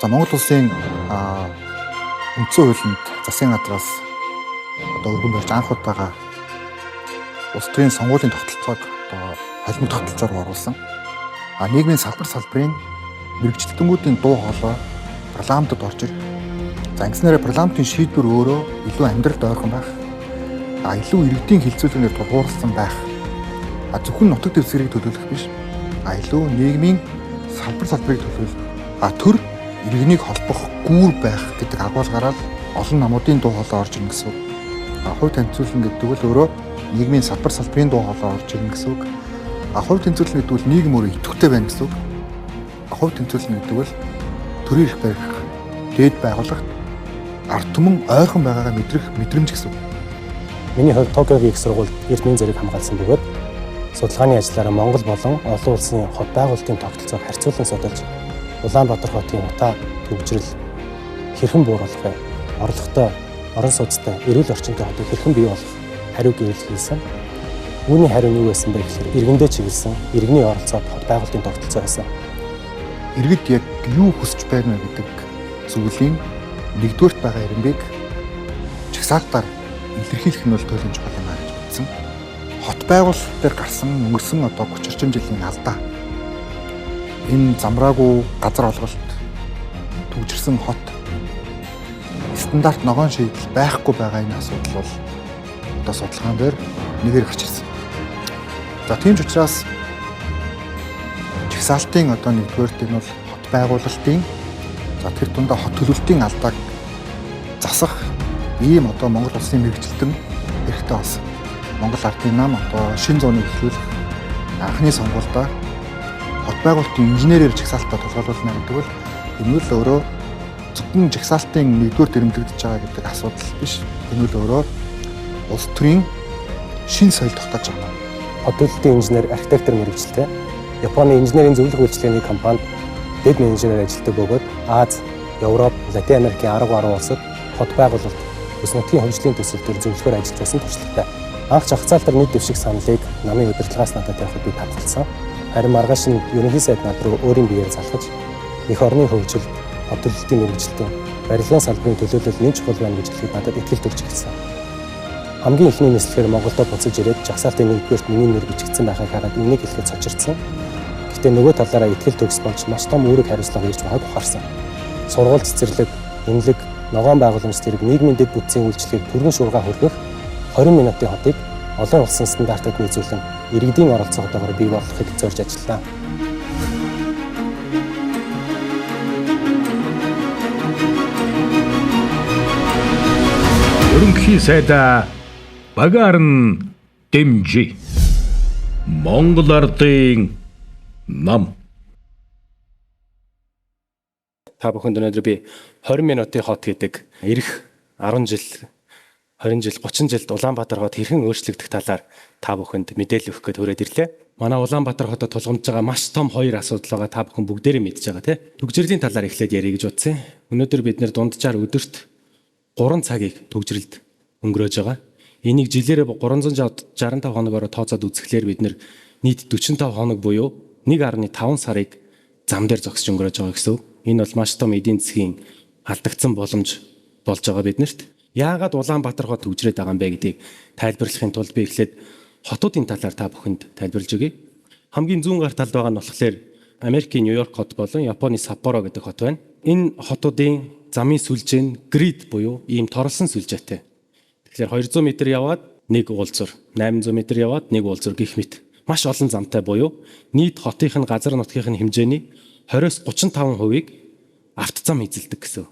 За Монгол улсын үндсэн хуулинд засгийн газраас одоо өргөн барьж анх удаага улс төрийн сонгуулийн тогтолцоог одоо холимог тогтолцоор оруулсан. Нийгмийн салбарын мэрэгчлэлтэнүүдийн дуу хоолой парламентод орж ирэх. За ингэснээр парламентын шийдвэр өөрөө илүү амьдралд ойрхон байх. Илүү иргэдийн хилцүүлгээр тулгуурласан байх. Зөвхөн нутаг дэвсгэрийг төлөөлөх биш. Илүү нийгмийн салбарыг төлөөлөх. Төр иргэнийг холбох гүүр байх гэдэг агуулгаараа олон намуудын дуу хоолой орж ирнэ гэсэн үг. Хувь танилцуулна гэдэг нь өөрөө нийгмийн салбарын дуу хоолой орж ирнэ гэсэн үг. Хувь танилцуулна гэдэг нь нийгэм өөрөө идэвхтэй байна гэсэн үг. Хувь танилцуулна гэдэг нь төрийн эрх барих, дээд байгууллагт ард түмэн ойрхон байгаагаа мэдрэх мэдрэмж гэсэн үг. Миний хувьд Токиогийн их сургуульд эрт мэйн зэрэг хамгаалсан бөгөөд судалгааны ажлаараа Монгол болон олон улсын хот байгуулалтын тогтолцоог харьцуулан судалж Улаанбаатар хотын утаа төвжрэл хэрхэн бууруулах вэ? Орлоготой, орон сууцтай, эрүүл орчинтой хотыг хэрхэн бий болгох хариуг ивэл хийсэн. Үүний хариу нь юу байсан бэ гэхээр иргэндээ чиглэсэн иргэний оролцоод хот байгуулалтын тогтолцоо байсан. Иргэд яг юу хүсэж байна гэдэг зүйлийн нэгдүгээрт байгаа ирэмбэг чагсаалтаар илэрхийлэх нь бол төлөв чухал юм аа гэж бодсон. Хот байгуулалт дээр гарсан өнгөрсөн одоо 30 жилийн алдаа. Энэ замраагүй газар олголт төвжирсэн хот стандарт ногоон шийдэл байхгүй байгаа энэ асуудал бол одоо судалгаан дээр нэгээр гарч ирсэн. За тийм ч учраас чагсаалтын одоо нэгдүгээрт нь бол хот байгуулалтын тэр дундаа хот төлөвлөлтийн алдааг засах ийм одоо Монгол улсын мэрэгчлэлтэн хэрэгтэй болсон. Монгол ардын нам одоо шинэ зууны эхлүүлэх анхны сонгуульдаа хот байгуулалтын инженерээр чагсаалтаа тулгуурлуулна гэдэг бол энэ нь өөрөө зөвхөн чагсаалтын нэгдүгээр дэрэмдэгдэж байгаа гэдэг асуудал биш. Энэ нь өөрөө улс төрийн шинэ соёл тогтоож байгаа. Хот төлөвлөлтийн инженер, архитектор мэрэгчлээ Японы инженерийн зөвлөх үйлчилгээний компанид дэд менежерээр ажилладаг бөгөөд Аз, Европ, Латин Америкийн 10 улсад хот байгуулалт, бүс нутгийн хөгжлийн төсөлтөөр зөвлөхөөр ажиллаж байсан туршлагатай. Анх жагцаалтар нийт дэвших саналыг намын удирдлагаас надад явахад би татгалсан. Харин маргааш нь ерөнхий сайд над руу өөрийн биеэр залхаж эх орны хөгжил, хот төлөвлөлтийн мэрэгчлэлтийн барилгын салбарын төлөөлөл нь чухал байна гэж хэлэхэд надад итгэл төрж эхэлсэн. Хамгийн ихний нислэгээр Монголдо буцаж ирээд жагсаалтын нэгдүгээрт миний нэр бичигдсэн байхыг хараад энийг хэлэхэд цочирдсан. Гэхдээ нөгөө талаараа итгэл төгс болж маш том үүрэг хариуцлага хийж байгааг ухаарсан. Сургууль цэцэрлэг, эмнэлэг, ногоон байгууламж зэрэг нийгмийн дэд бүтцийн үйлчлэгийг түргэн шуурга хүргэх 20 минутын хотыг олон улсын стандартад нийцүүлэн иргэдийн оролцоотойгоор бий болгохыг зорж ажиллана. Ерөнхий сайдаа багаар нь дэмжи. Монгол ардын нам. Та бүхэнд өнөөдөр би 20 минутын хот гэдэг ирэх 10 жил, 20 жил, 30 жилд Улаанбаатар хот хэрхэн өөрчлөгдөх талаар та бүхэнд мэдээлэл өгөх гэж хүрээд ирлээ. Манай Улаанбаатар хотод тулгамдж байгаа маш том хоёр асуудал байгаа та бүхэн бүгдээрээ мэдж байгаа тийм. Төгжрлийн талаар эхлээд ярих гэж бодсон. Өнөөдөр бид нэр дунджаар өдөрт 3 цагийг төгжрэлд өнгөрөөж байгаа. Энийг жилээрээ 365 хоногоор тооцоод үзэхлээр бид нэр нийт 45 хоног буюу 1.5 сарыг зам дээр зогсож өнгөрөөж байгаа гэсэн үг. Энэ бол маш том эдийн засгийн алдагдсан боломж болж байгаа биднэрт. Яагаад Улаанбаатар хот төгжрээд байгаа юм бэ гэдгийг тайлбарлахын тулд би эхлээд хотуудын талаар та бүхэнд тайлбарлаж өгье. Хамгийн зүүн гар талд байгаа нь болохоор Америкийн Нью-Йорк хот болон Японы Саппоро гэдэг хот байна. Энэ хотуудын замын сүлжээ нь грид буюу ийм торлсон сүлжээтэй. Тэгэхээр 200 м яваад нэг уулзуур, 800 м яваад нэг уулзуур гэх мэт маш олон замтай буюу нийт хотынх нь газар нутгийн хэмжээний 20-35%-ийг автозам эзэлдэг гэсэн.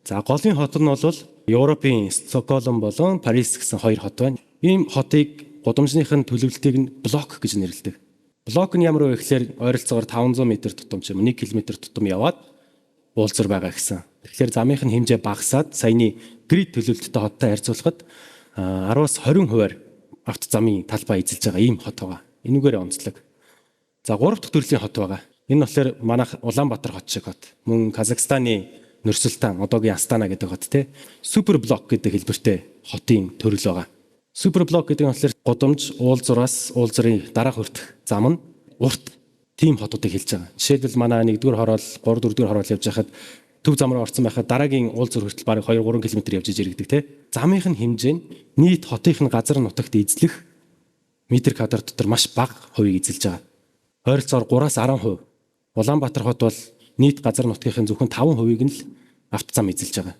За голын хот нь бол Европын Стокгольм болон Парис гэсэн хоёр хот байна. Ийм хотыг гудамжныхын төлөвлөлтийг нь блок гэж нэрлэдэг. Блок нь ямар вэ гэхээр ойролцоогоор 500 м тутам ч юм уу 1 км тутам яваад уулзуур байгаа гэсэн. Тэгэхээр замынх нь хэмжээ багасаад саяны грид төлөвлөлттэй хоттой харьцуулахад 10-20% автозамын талбай эзэлж байгаа ийм хот байгаа. Энүүгээр онцлог. За 3 дахь төрлийн хот байгаа. Энэ болохоор манайх Улаанбаатар хот шиг хот. Мөн Казахстаны Нурсултан, одоогийн Астана гэдэг хот те. Суперблок гэдэг хэлбэртэй хотын төрөл байгаа. Суперблок гэдэг нь болохоор гудамж уулзуураас уулзрын дараах хүртэх зам нь урт тийм хотуудыг хэлж байгаа. Жишээлбэл манай 1-р хороол, 3-4-р хороол явж байхад төв зам руу орсон байхад дараагийн уул зур хүртэл бараг 2-3 км явж иж иргэдэг те. Замынх нь хэмжээ нь нийт хотынх нь газар нутагт эзлэх метр квадрат дотор маш бага хувийг эзэлж байгаа. Ойролцоогоор 3-10%. Улаанбаатар хот бол нийт газар нутгийн зөвхөн 5% нь л автозам эзэлж байгаа.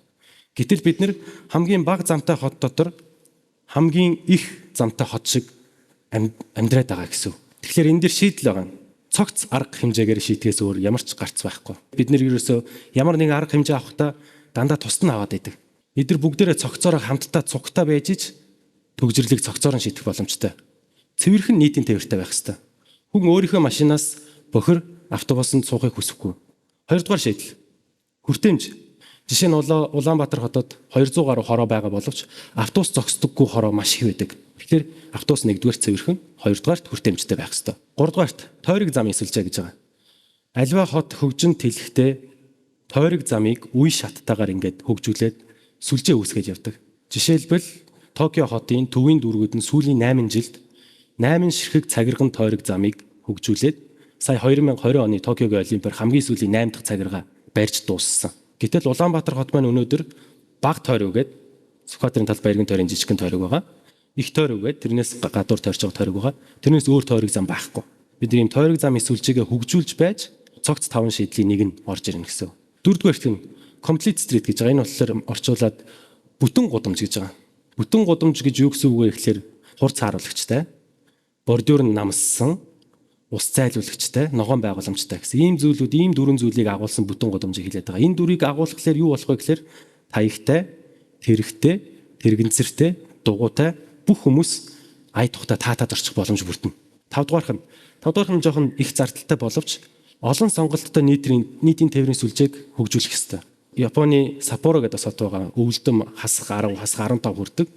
Гэтэл бид нэр хамгийн бага замтай хот дотор хамгийн их замтай хот шиг амьдраад байгаа гэсэн. Тэгэхээр энэ дэр шийдэл байгаа. Цогц арга хэмжээгээр шийтгэхээс өөр ямар ч гарц байхгүй. Бид нэр ерөөсөө ямар нэгэн арга хэмжээ авахдаа дандаа тусад нь аваад идэг. Эдгээр бүгдээрээ цогцоороо хамтдаа цугтаа байж ич төгжрлийг цогцоор нь шийдэх боломжтой. Цэвэрхэн нийтийн тээвэртэй байх ёстой. Хүн өөрийнхөө машинаас бохир автобусанд суухыг хүсэхгүй. Хоёрдугаар шийдэл. Хүртээмж. Жишээ нь Улаанбаатар хотод 200 гаруй хороо байгаа боловч автобус зогсдоггүй хороо маш их байдаг. Тэгэхээр автобус нэгдүгээр цэвэрхэн, хоёрдугаарт хүртээмжтэй байх ёстой. Гуравдугаарт тойрог зам эсвэлжээ гэж байгаа. Аливаа хот хөгжин тэлэхдээ тойрог замыг үе шаттайгаар ингээд хөгжүүлээд сүлжээ үүсгэж явдаг. Жишээлбэл Токио хотын төвийн дүүргүүд нь сүүлийн 8 жилд 8 ширхэг цагирган тойрог замыг хөгжүүлээд сая 2020 оны Токиогийн Олимпиар хамгийн сүүлийн 8 дахь цагиргаа барьж дууссан. Гэтэл Улаанбаатар хот маань өнөөдөр бага тойрог гээд Сүхбаатарын талбай иргэн тойрын жижигхэн тойрог байгаа. Их тойрог гээд тэрнээс гадуур тойрч байгаа тойрог байгаа. Тэрнээс өөр тойрог зам байхгүй. Бид ийм тойрог замын сүлжээгээ хөгжүүлж байж цогц 5 шийдлийн нэг нь орж ирнэ гэсэн. Дөрөвдүгээрт нь complete street гэж байгаа. Энэ болохоор орчуулад бүтэн гудамж гэж байгаа. Бүтэн гудамж гэж юу гэсэн үг вэ гэхээр хурц харуулагчтай, бордюр нь намссан, ус зайлуулагчтай, ногоон байгууламжтай гэсэн. Ийм зүйлүүд, ийм дөрвөн зүйлийг агуулсан бүтэн гудамжийг хэлээд байгаа. Энэ дөрвийг агуулхлаар юу болох вэ гэхээр таягтай, тэрэгтэй, тэрэгэнцэртэй, дугуйтай бүх хүмүүс ая тухтай таатаад орчих боломж бүрдэнэ. 5 дугаарх нь жоохон их зардалтай боловч олон сонголттой нийтийн тээврийн сүлжээг хөгжүүлэх ёстой. Японы Саппоро гэдэг сот байгаа. Өвөлдөм хасах 10, хасах 15 хүрдэг.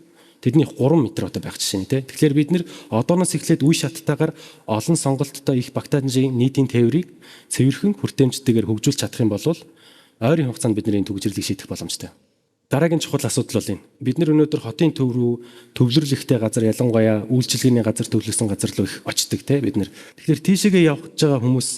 Тэдний 3 метр одоо байх жишээ нь тий. Тэгэхээр бид нэр одооноос эхлээд үе шаттайгаар олон сонголттой их багтаажийн нийтийн тээврийг цэвэрхэн хүртээмжтэйгээр хөгжүүлж чадах юм бол ойрын хугацаанд бидний төгжрлийг шийдэх боломжтой. Дараагийн чухал асуудал бол энэ. Бид нар өнөөдөр хотын төв рүү төвлөрлөхтэй газар ялангуяа үйлчилгээний газар төвлөрсөн газар руу их очдог тий бид нар. Тэгэхээр тийшээгээ явж байгаа хүмүүс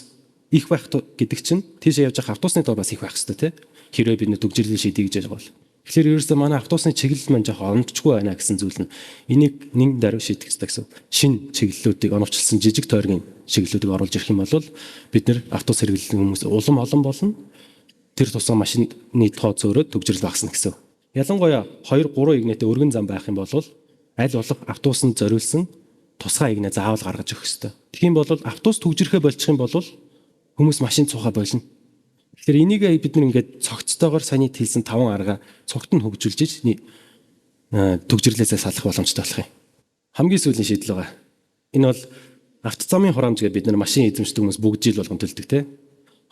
их байх гэдэг чинь тийшээ явж байгаа автобусны тоо бас их байх хэрэгтэй тий. Хэрвээ бид нар төгжрлийг шийдье гэж байгаа бол. Тэгэхээр ерөөсөө манай автобусны чиглэл маань жоохон ондчгүй байна гэсэн зүйл нь энийг нэг даруй шийдэх хэрэгтэй гэсэн. Шинэ чиглэлүүдийг оновчилсан жижиг тойргийн чиглэлүүдийг оруулж ирэх юм бол бид нар автобус хэрэглэдэг хүмүүс улам олон болно. Тэр тусгай машины тоо зөөрөөд төгжрөл багасна гэсэн. Ялангуяа 2-3 игнэтэй өргөн зам байх юм бол аль болох автобусанд зориулсан тусгай игнэ заавал гаргаж өгөх хэрэгтэй. Тэгэх юм бол автобус төгжрөхөө болчих юм бол хүмүүс машин цуухаа болно. Тэгэхээр энийг бид нэг ингээд цогцтойгоор саяны хэлсэн 5 арга цогт нь хөгжүүлж иж төгжрлээсээ салах боломжтой болох юм. Хамгийн сүүлийн шийдэл байгаа. Энэ бол автозамын хураамж гэдэг бид нар машин эзэмшдэг хүмүүс бүгд жил болгон төлдөг те.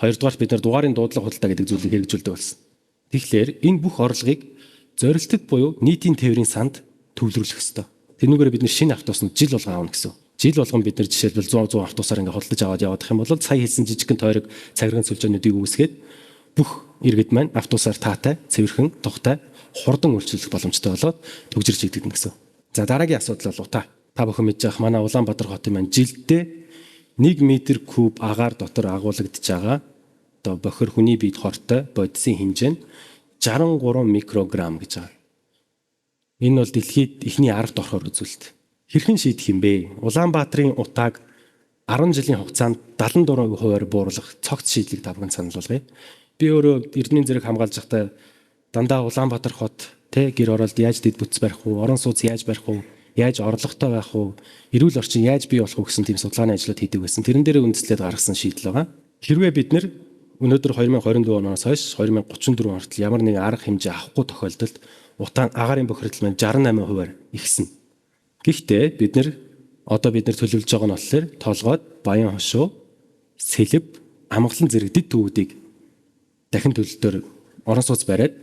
Хоёрдугаарт бид нар дугаарын дуудлага худалдаа гэдэг зүйлийг хэрэгжүүлдэг болсон. Тэгэхээр энэ бүх орлогыг зорилттой буюу нийтийн тээврийн санд төвлөрүүлэх ёстой. Тэрнүүгээр бид нар шинэ автобуснууд жил болгон аавна гэсэн. Жил болгон бид нар жишээлбэл 100 автобусаар ингээ худалдаж аваад явах юм бол сая хэлсэн жижигхэн тойрог цагирган сүлжээнүүдийг үүсгээд бүх иргэд маань автобусаар таатай, цэвэрхэн, тухтай, хурдан үйлчлэх боломжтой болоод төгжрж идэгдэнэ гэсэн. За дараагийн асуудал бол утаа. Та бүхэн мэдж байх манай Улаанбаатар хотын маань жилдээ 1 м куб агаар дотор агуулгадж байгаа одоо бохир хүний биед хортой бодисын хэмжээ нь 63 микрограмм гэж байгаа. Энэ бол дэлхийд эхний 10-т орохоор үзүүлэлт. Хэрхэн шийдэх юм бэ? Улаанбаатарын утааг 10 жилийн хугацаанд 74%-аар бууруулах цогц шийдлийг та бүхэн санал болгоё. Би өөрөө Эрдэнийн зэрэг хамгаалж байхдаа дандаа Улаанбаатар хот гэр оролд яаж дэд бүтц барих уу, орон сууц яаж барих уу, яаж орлоготой байх уу, эрүүл орчин яаж бий болох уу гэсэн тийм судалгааны ажлууд хийдэг байсан. Тэрэн дээр үндэслээд гаргасан шийдэл байгаа. Хэрвээ бид нэр өнөөдөр 2024 оноос хойш 2034 хүртэл ямар нэгэн арга хэмжээ авахгүй тохиолдолд утаан агаарын бохирдол маань 68%-аар ихсэн. Гэхдээ бид нар төлөвлөж байгаа нь болохоор толгойд баян хошуу, сэлб, амгалан зэрэг дэд төвүүдийг дахин төлөлтөөр орон сууц бариад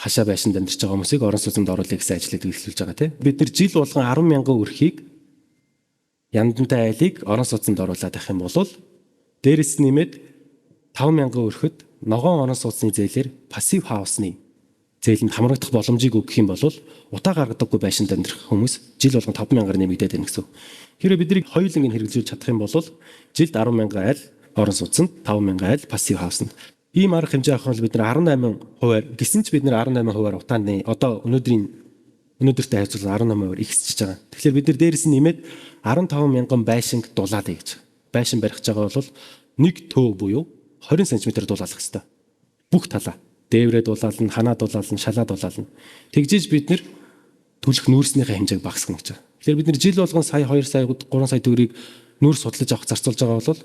хашаа байшинд амьдарч байгаа хүмүүсийг орон сууцнд оруулах гэсэн ажлыг эхлүүлж байгаа тийм. Бид нар жил болгон 10 мянган өрхийг яндантай айлыг орон сууцнд оруулаад авах юм бол дээрэс нэмээд 5 мянган өрхөд ногоон орон сууцны зээлээр пассив хаусны зээлэнд хамрагдах боломжийг өгөх юм бол утаа гаргадаггүй байшинд амьдрах хүмүүс жил болгон 5 мянгаар нэмэгдээд байна гэсэн. Хэрэв биднийг хоёуланг нь хэрэгжүүлж чадах юм бол жилд 10 мянган айл орон сууцнд, 5 мянган айл пассив хаусанд. Ийм арга хэмжээ авах бол бид нар 18%-аар гисэн ч бид нар 18%-аар утааны одоо өнөөдөртэй харьцуулбал 18%-аар ихсэж байгаа. Тэгэхээр бид нар дээрээс нь нэмээд 15 мянган байшинг дулаалъя гэж. Байшин барих гэж байгаа бол 1 төв буюу 20 см дулаалах хэрэгтэй. Бүх талаа. Дээврээ дулаална, ханаа дулаална, шалаа дулаална. Тэгжиж бид нар төлөх нүүрснийхээ хэмжээг багасгах гэж байгаа. Тэгэхээр бид нар жил болгон сая 2 сая 3 сая төгрөгийг нүүрс судлаж авах зарцуулж байгаа бол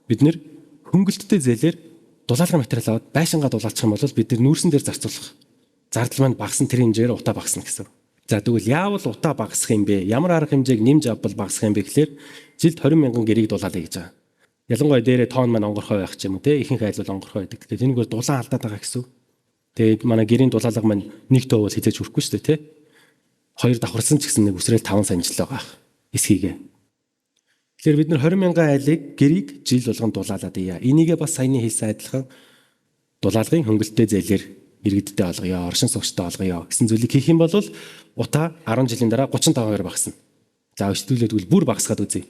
бид нар хөнгөлөлттэй зээлээр дулаалгын материал аваад байшингаа дулаалчих юм бол бид нар нүүрсэн дээр зарцуулах зардал маань багасна, тэр хэмжээгээр утаа багасна гэсэн. За тэгвэл яавал утаа багасах юм бэ? Ямар арга хэмжээг нэмж авбал багасах юм бэ гэхээр жилд 20 мянган гэрээг дулаалъя гэж байгаа. Ялангуяа дээрээ тоон маань онгорхой байх ч юм уу те ихэнх айл бол онгорхой байдаг. Тэгэхээр энэгээр дулаан алдаад байгаа гэсэн. Тэгээд манай гэрийн дулаалга маань 1 төв бол хизээж хүрэхгүй шүү дээ те. 2 давхарсан ч гэсэн нэг үсрээл 5 санжил байгаа. Эсхийгээ. Тэгэхээр бид нар 20 мянган айлыг гэрийг жил болгон дулаалаад ия. Энийгээ бас саяны хэлсэн адилхан дулаалгын хөнгөлөлттэй зээлээр иргэдтэй олгоё, оршин суугчтай олгоё гэсэн зүйлийг хийх юм бол утаа 10 жилийн дараа 35% багасна. За өчтүүлээд тэгвэл бүр багасгаад үзье.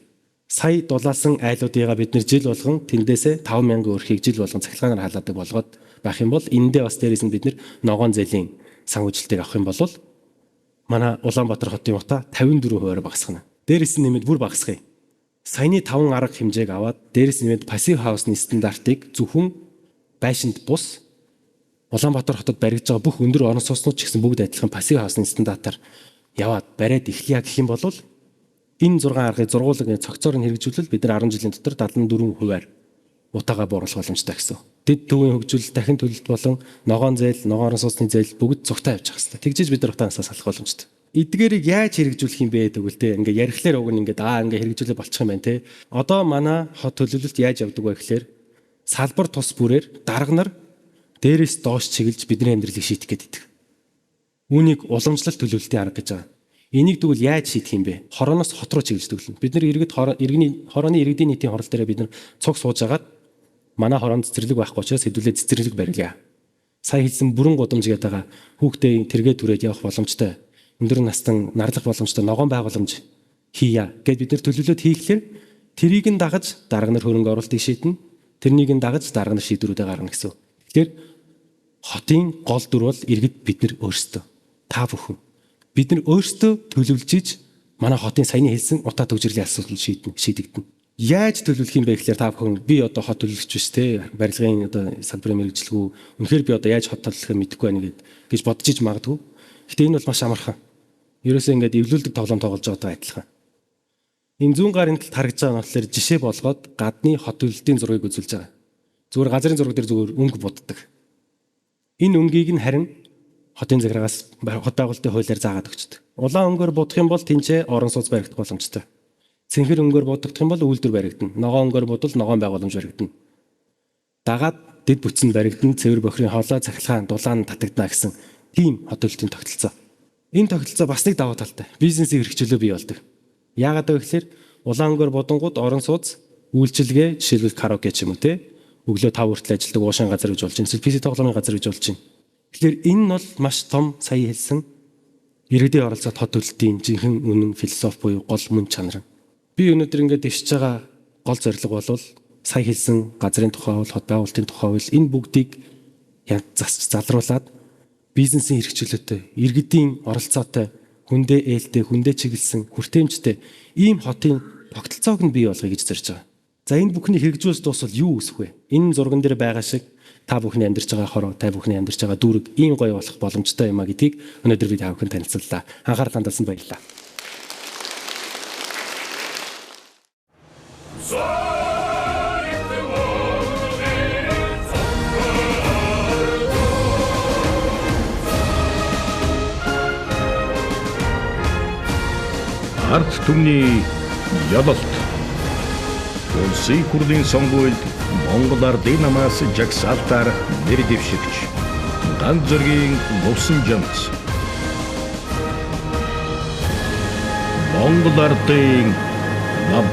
Сая дулаалсан айлуудыгаа бид нар жил болгон тэндээсээ 5 мянган өрхийг жил болгон цахилгаанаар халаадаг болгоод байх юм бол эндээ бас дээрээс нь бид нар ногоон зээлийн санхүүжилтийг авах юм бол манай Улаанбаатар хотын утаа 54% багасгана. Дээрээс нь нэмээд бүр багасгая. Саяны 5 арга хэмжээг аваад дээрээс нэмээд пассив хаусны стандартыг зөвхөн байшинд бус Улаанбаатар хотод баригдаж байгаа бүх өндөр орон сууцнууд ч гэсэн бүгд адилхан пассив хаусны стандартаар яваад бариад эхлэе гэх юм бол энэ 6 аргыг зургуулга цогцоор нь хэрэгжүүлэл бид нар 10 жилийн дотор 74%-аар утаагаа бууруулах боломжтой гэсэн. Дэд төвийн хөгжүүлэлт дахин төлөлт болон ногоон зээл, ногоон орон сууцны зээл бүгд цогтой явж байгаа хэрэгтэй. Тэгжиж бид нар утаанасаа салах боломжтой. Эдгээрийг яаж хэрэгжүүлэх юм бэ тэгвэл те ингээ ярихлаар уг нь ингээ ингээ хэрэгжүүлээ болчих юм байна те. Одоо манай хот төлөвлөлт яаж явдаг вэ гэхээр салбар тус бүрээр дарга нар дээрээс доош чиглэж бидний амьдралыг шийдэх гэдэг. Үүнийг уламжлалт төлөвлөлтийн арга гэж байгаа. Энийг тэгвэл яаж шийдэх юм бэ? Хорооноос хот руу чиглэж төглөнө. Бид нар хорооны иргэдийн нийтийн хорол дээр бид нар цуг сууж агаад манай хороонд цэцэрлэг байхгүй учраас хэдүүлээ цэцэрлэг барилъя. Сая хэлсэн бүрэн гудамж гэдэг байгаа хүүхдээ тэргээ түрээд явах боломжтой. Өндөр настан нарлах боломжтой ногоон байгууламж хийя гэд бид нар төлөвлөлт хийхлээр тэрийг нь дагаж дарга нар хөрөнгө оруулалтыг шийднэ. Тэрнийг нь дагаж дарга нар шийдвэрүүдээ гаргана гэсэн. Тэгэхээр хотын гол дүр бол иргэд бид нар өөрсдөө та бүхэн бид нар өөрсдөө төлөвлөж иж манай хотын саяны хэлсэн утаа төгжрлийн асуудал шийдэгдэнэ. Яаж төлөвлөх юм бэ гэхээр та бүхэн би одоо хот төлөвлөгч биш те барилгын одоо салбарын мэргэжилгүй үнэхээр би одоо яаж хот төлөвлөхөө мэдэхгүй байна гэж бодож иж магадгүй. Гэтэ энэ бол маш амархан. Ерөөсөө ингээд эвлүүлдэг тоглоом тоглож байгаатай адилхан. Энэ зүүн гарын талд харагдж байгаа нь болохоор жишээ болгоод гадны хот төлөвлөлтийн зургийг үзүүлж байгаа. Зүгээр газрын зураг дээр зүгээр өнгө буддаг. Энэ өнгийг нь харин хотын захиргаас хот байгуулалтын хуулиар заагаад өгчдөг. Улаан өнгөөр будах юм бол тэнцээ орон сууц баригдах боломжтой. Цэнхэр өнгөөр будах юм бол үйлдвэр баригдана. Ногоон өнгөөр будвал ногоон байгууламж баригдана. Дагаад дэд бүтцэнд баригдана, цэвэр бохирын хоолой, цахилгаан, дулаан татагдана гэсэн тийм хот төлөвлөлтийн тогтолцоо. Энэ тогтолцоо бас нэг давуу талтай. Бизнесийн хэрэгчлөө бий болдог. Яагаад вэ гэхээр улаан өнгөөр будангууд орон сууц, үйлчилгээ, жишээлбэл караоке ч юм уу те өглөө 5 хүртэл ажилладаг уушин газар гэж болж байна. Эсвэл PC тоглоомын газар гэж болж байна. Тэгэхээр энэ нь бол маш том сая хэлсэн иргэдийн оролцоод хот төлөлтийн жинхэнэ үнэн философи буюу гол мөн чанар. Би өнөөдөр ингээд дэвшиж байгаа гол зорилго бол сая хэлсэн газрын тухай бол хот байгуулалтын тухай бол энэ бүгдийг засч залруулад бизнесийн хэрэгчлөөтэй, иргэдийн оролцоотой, хүндээ ээлтэй, хүндээ чиглэсэн, хүртээмжтэй ийм хотын тогтолцоог нь бий болгоё гэж зорж байгаа. За энэ бүхний хэрэгжүүлэлт дуусвал юу үүсэх вэ? Энэ зурган дээр байгаа шиг та бүхний амьдарч байгаа хороо, та бүхний амьдарч байгаа дүүрэг ийм гоё болох боломжтой юм а гэдгийг өнөөдөр би та бүхэнд танилцууллаа. Анхаарал хандуулсан баярлалаа. Ард түмний ялалт. Улсын хурлын сонгуульд Монгол Ардын намаас жагсаалтаар нэр дэвшигч ганц зөргийн мөсөн жамц. Монгол Ардын нам.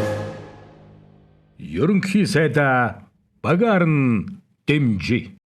Ерөнхий сайдаа Багаарн Дэмжи.